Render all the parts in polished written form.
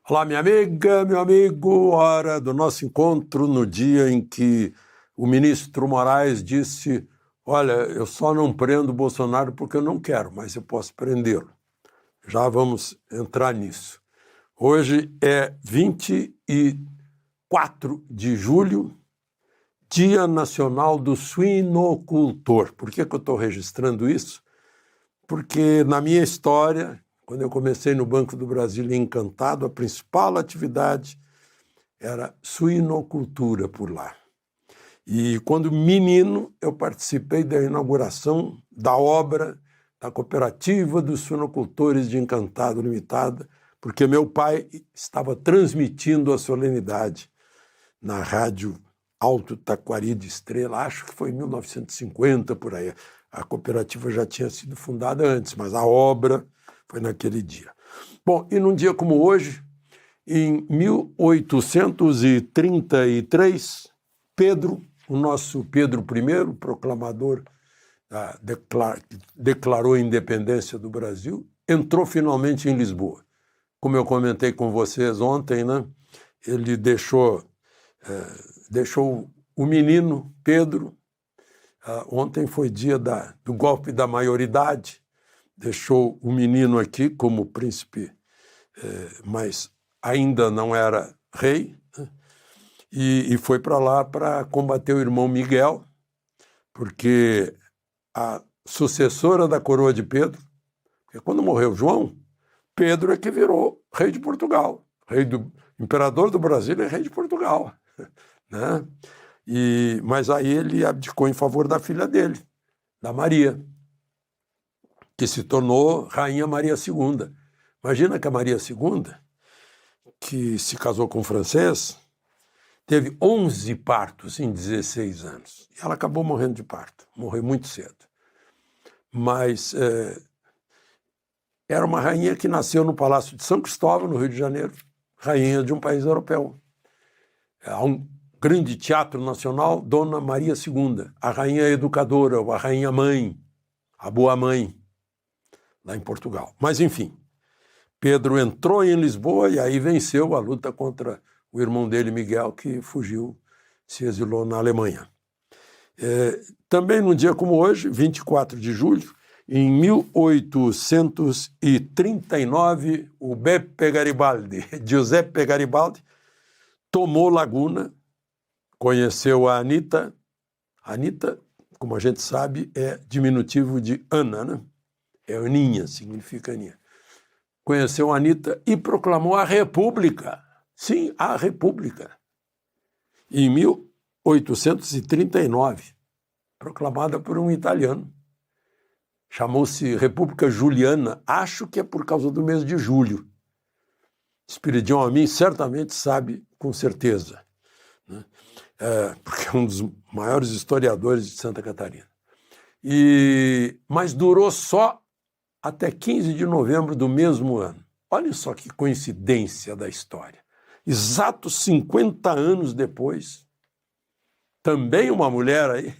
Olá, minha amiga, meu amigo, hora do nosso encontro no dia em que o ministro Moraes disse: olha, eu só não prendo o Bolsonaro porque eu não quero, mas eu posso prendê-lo. Já vamos entrar nisso. Hoje é 24 de julho, Dia Nacional do Suinocultor. Por que eu estou registrando isso? Porque na minha história, quando eu comecei no Banco do Brasil em Encantado, a principal atividade era suinocultura por lá. E quando menino, eu participei da inauguração da obra da Cooperativa dos Suinocultores de Encantado Limitada, porque meu pai estava transmitindo a solenidade na rádio Alto Taquari de Estrela, acho que foi em 1950, por aí. A cooperativa já tinha sido fundada antes, mas a obra foi naquele dia. Bom, e num dia como hoje, em 1833, Pedro, o nosso Pedro I, proclamador, declarou a independência do Brasil, entrou finalmente em Lisboa. Como eu comentei com vocês ontem, né? Ele deixou o menino Pedro. Ontem foi dia do golpe da maioridade, deixou o menino aqui como príncipe, mas ainda não era rei, né? E foi para lá para combater o irmão Miguel, porque a sucessora da coroa de Pedro, porque quando morreu João, Pedro é que virou rei de Portugal, imperador do Brasil e rei de Portugal, né? Mas aí ele abdicou em favor da filha dele, da Maria, que se tornou Rainha Maria II. Imagina que a Maria II, que se casou com um francês, teve 11 partos em 16 anos. E ela acabou morrendo de parto, morreu muito cedo. Mas era uma rainha que nasceu no Palácio de São Cristóvão, no Rio de Janeiro, rainha de um país europeu. Há um grande teatro nacional, Dona Maria II, a rainha educadora, ou a rainha mãe, a boa mãe, lá em Portugal. Mas, enfim, Pedro entrou em Lisboa e aí venceu a luta contra o irmão dele, Miguel, que fugiu, se exilou na Alemanha. Também num dia como hoje, 24 de julho, em 1839, o Giuseppe Garibaldi, tomou Laguna, conheceu a Anitta. Anitta, como a gente sabe, é diminutivo de Ana, né? É Aninha, significa Aninha. Conheceu a Anitta e proclamou a República. Sim, a República. Em 1839, proclamada por um italiano. Chamou-se República Juliana, acho que é por causa do mês de julho. Espiridion Amin certamente sabe com certeza, né? Porque é um dos maiores historiadores de Santa Catarina. Mas durou só até 15 de novembro do mesmo ano. Olha só que coincidência da história. Exatos 50 anos depois, também uma mulher aí,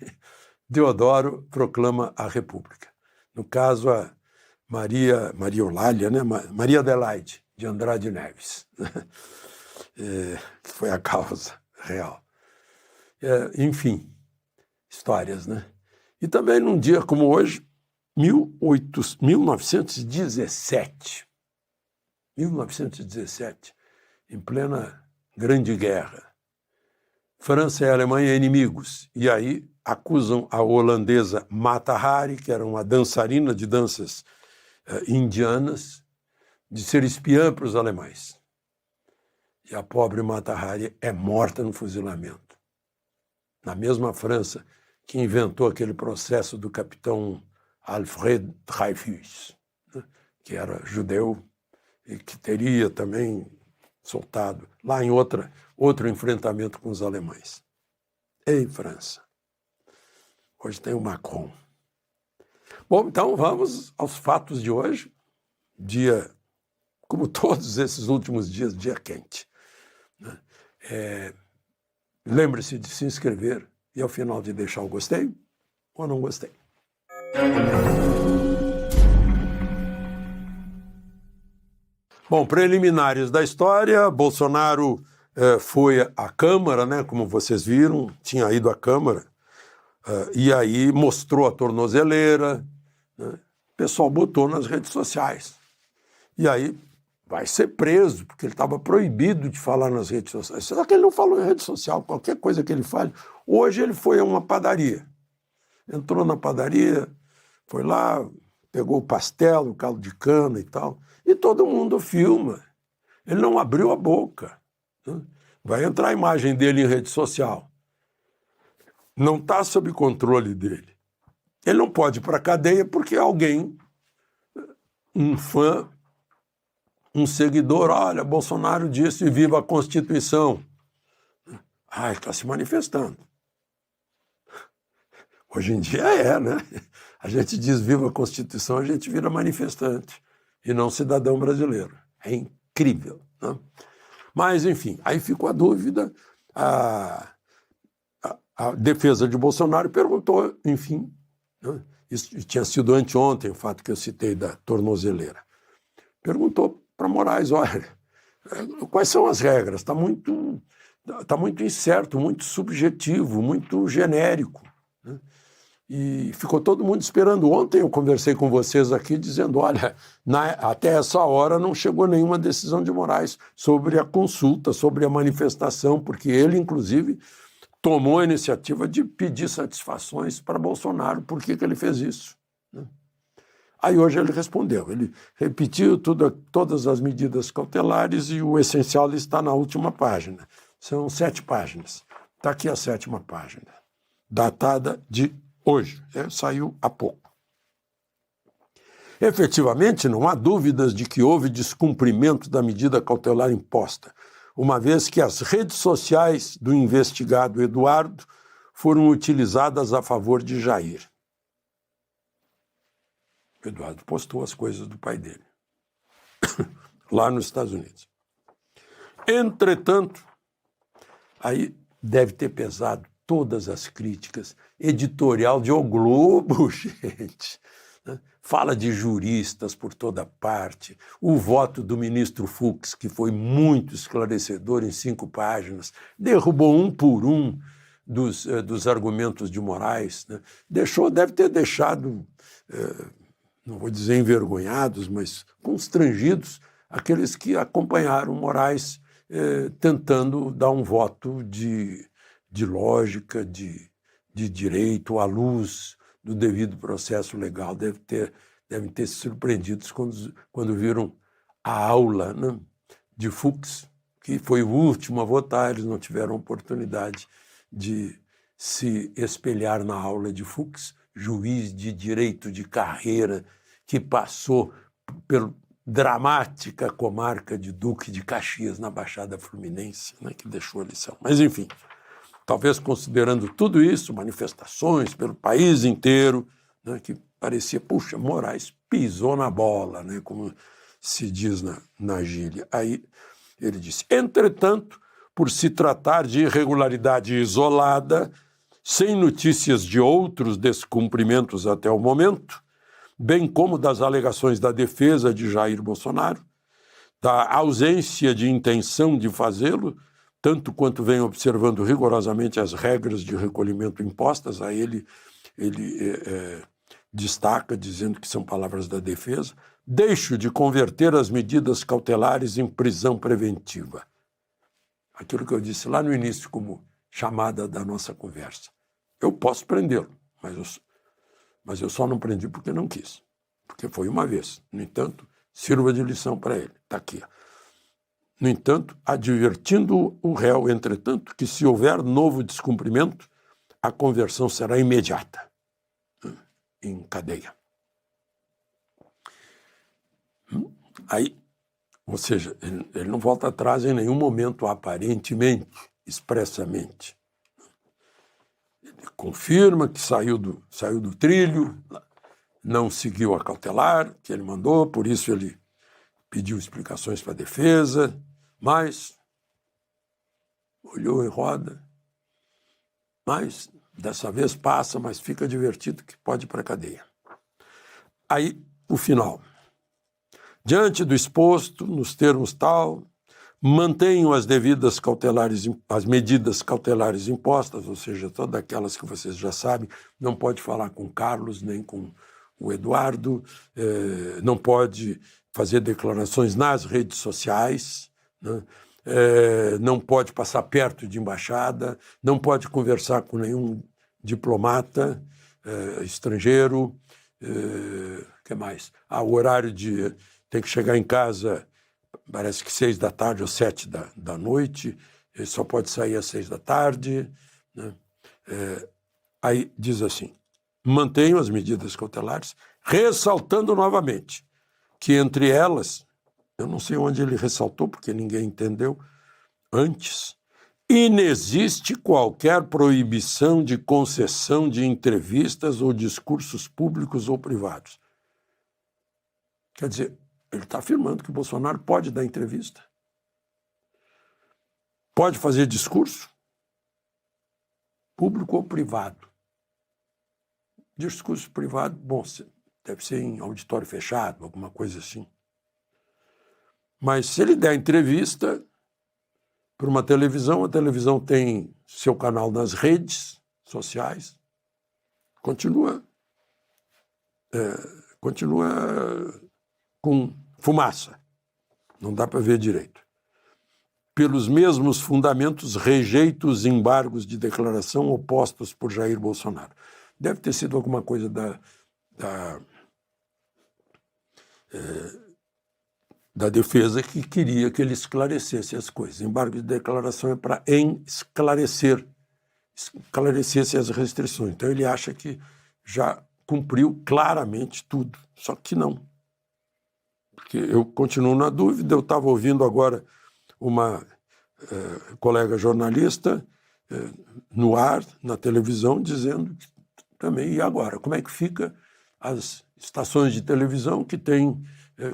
Deodoro proclama a República. No caso, a Maria Eulália, né? Maria Adelaide de Andrade Neves, que foi a causa real. Enfim, histórias, né? E também num dia como hoje, 1917, em plena Grande Guerra, França e Alemanha inimigos, e aí acusam a holandesa Mata Hari, que era uma dançarina de danças indianas, de ser espiã para os alemães. E a pobre Mata Hari é morta no fuzilamento. Na mesma França que inventou aquele processo do capitão Alfred Dreyfus, né, que era judeu e que teria também soltado lá em outro enfrentamento com os alemães. Ei, França, hoje tem o Macron. Bom, então vamos aos fatos de hoje. Dia, como todos esses últimos dias, dia quente, né? Lembre-se de se inscrever e ao final de deixar o gostei ou não gostei. Bom, preliminares da história, Bolsonaro foi à Câmara, né, como vocês viram, tinha ido à Câmara, e aí mostrou a tornozeleira, né, o pessoal botou nas redes sociais. E aí vai ser preso, porque ele estava proibido de falar nas redes sociais. Será que ele não falou em rede social? Qualquer coisa que ele fale. Hoje ele foi a uma padaria. Entrou na padaria, foi lá, pegou o pastel, o caldo de cana e tal, e todo mundo filma. Ele não abriu a boca. Né? Vai entrar a imagem dele em rede social. Não está sob controle dele. Ele não pode ir para a cadeia porque alguém, um fã, um seguidor, olha, Bolsonaro disse viva a Constituição. Ah, ele está se manifestando. Hoje em dia né? A gente diz viva a Constituição, a gente vira manifestante e não cidadão brasileiro. É incrível. Né? Mas, enfim, aí ficou a dúvida. A defesa de Bolsonaro perguntou, enfim, né? Isso tinha sido anteontem, o fato que eu citei da tornozeleira. Perguntou para Moraes, olha, quais são as regras? Está muito incerto, muito subjetivo, muito genérico. Né? E ficou todo mundo esperando. Ontem eu conversei com vocês aqui dizendo, olha, até essa hora não chegou nenhuma decisão de Moraes sobre a consulta, sobre a manifestação, porque ele, inclusive, tomou a iniciativa de pedir satisfações para Bolsonaro. Por que ele fez isso? Né? Aí hoje ele respondeu, ele repetiu todas as medidas cautelares e o essencial está na última página. São 7 páginas. Está aqui a 7ª página, datada de hoje, saiu há pouco. Efetivamente, não há dúvidas de que houve descumprimento da medida cautelar imposta, uma vez que as redes sociais do investigado Eduardo foram utilizadas a favor de Jair. O Eduardo postou as coisas do pai dele, lá nos Estados Unidos. Entretanto, aí deve ter pesado todas as críticas, editorial de O Globo, gente, né? Fala de juristas por toda parte, o voto do ministro Fux, que foi muito esclarecedor em 5 páginas, derrubou um por um dos argumentos de Moraes, né? Deve ter deixado, não vou dizer envergonhados, mas constrangidos aqueles que acompanharam Moraes tentando dar um voto de lógica, de direito à luz do devido processo legal. Devem ter se surpreendidos quando viram a aula, né, de Fux, que foi o último a votar. Eles não tiveram oportunidade de se espelhar na aula de Fux, juiz de direito de carreira que passou pela dramática comarca de Duque de Caxias, na Baixada Fluminense, né, que deixou a lição. Mas, enfim, talvez considerando tudo isso, manifestações pelo país inteiro, né, que parecia, puxa, Moraes pisou na bola, né, como se diz na gíria. Aí ele disse, entretanto, por se tratar de irregularidade isolada, sem notícias de outros descumprimentos até o momento, bem como das alegações da defesa de Jair Bolsonaro, da ausência de intenção de fazê-lo, tanto quanto vem observando rigorosamente as regras de recolhimento impostas a ele, destaca, dizendo que são palavras da defesa, deixo de converter as medidas cautelares em prisão preventiva. Aquilo que eu disse lá no início como chamada da nossa conversa. Eu posso prendê-lo, mas eu só não prendi porque não quis, porque foi uma vez. No entanto, sirva de lição para ele. Está aqui. No entanto, advertindo o réu, entretanto, que se houver novo descumprimento, a conversão será imediata, em cadeia. Aí, ou seja, ele não volta atrás em nenhum momento, aparentemente, expressamente. Ele confirma que saiu do trilho, não seguiu a cautelar que ele mandou, por isso ele pediu explicações para a defesa, mas olhou em roda, mas dessa vez passa, mas fica divertido que pode ir para a cadeia. Aí, o final. Diante do exposto, nos termos tal, mantenham as medidas cautelares impostas, ou seja, todas aquelas que vocês já sabem, não pode falar com Carlos nem com o Eduardo, não pode fazer declarações nas redes sociais, né? Não pode passar perto de embaixada, não pode conversar com nenhum diplomata estrangeiro. Que mais? O horário de... tem que chegar em casa, parece que 6 da tarde ou 7 da noite, ele só pode sair às 6 da tarde. Né? Aí diz assim, mantenham as medidas cautelares, ressaltando novamente que entre elas, eu não sei onde ele ressaltou, porque ninguém entendeu antes, inexiste qualquer proibição de concessão de entrevistas ou discursos públicos ou privados. Quer dizer, ele está afirmando que o Bolsonaro pode dar entrevista, pode fazer discurso, público ou privado. Discurso privado, bom, deve ser em auditório fechado, alguma coisa assim. Mas se ele der entrevista para uma televisão, a televisão tem seu canal nas redes sociais, continua com fumaça, não dá para ver direito. Pelos mesmos fundamentos, rejeita os embargos de declaração opostos por Jair Bolsonaro. Deve ter sido alguma coisa da defesa que queria que ele esclarecesse as coisas. Embargo de declaração é para esclarecesse as restrições. Então ele acha que já cumpriu claramente tudo, só que não. Porque eu continuo na dúvida, eu estava ouvindo agora uma colega jornalista no ar, na televisão, dizendo que também, e agora, como é que fica as estações de televisão que têm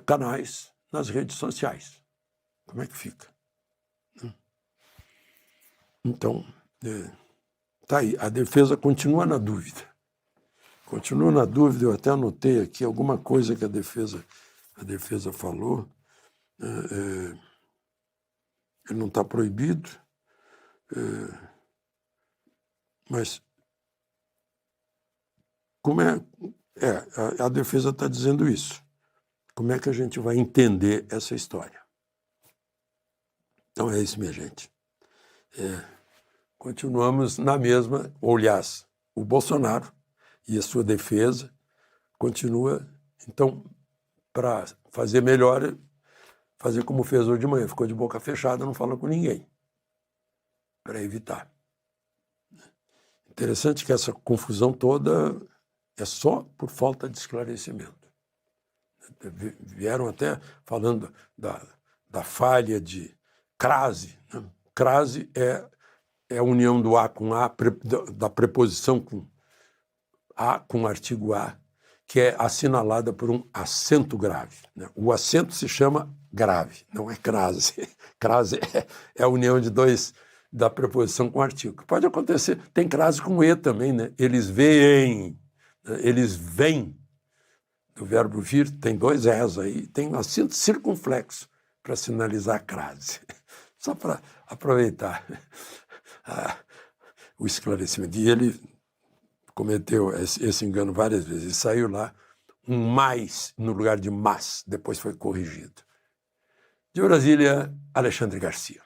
canais nas redes sociais? Como é que fica? Então, tá aí, a defesa continua na dúvida. Continua na dúvida, eu até anotei aqui alguma coisa que a defesa falou. Ele não está proibido, mas como a defesa está dizendo isso. Como é que a gente vai entender essa história? Então é isso, minha gente. Continuamos na mesma, ou, aliás, o Bolsonaro e a sua defesa continua, então, para fazer melhor, fazer como fez hoje de manhã, ficou de boca fechada, não fala com ninguém, para evitar. Interessante que essa confusão toda é só por falta de esclarecimento. Vieram até falando da falha de crase. Né? Crase é a união do A com A, da preposição com A com o artigo A, que é assinalada por um acento grave. Né? O acento se chama grave, não é crase. Crase é a união de dois, da preposição com artigo. Pode acontecer, tem crase com E também, né? Eles veem, eles vêm. O verbo vir tem 2 Es aí, tem um acento circunflexo para sinalizar a crase. Só para aproveitar o esclarecimento. E ele cometeu esse engano várias vezes. E saiu lá um mais no lugar de mas, depois foi corrigido. De Brasília, Alexandre Garcia.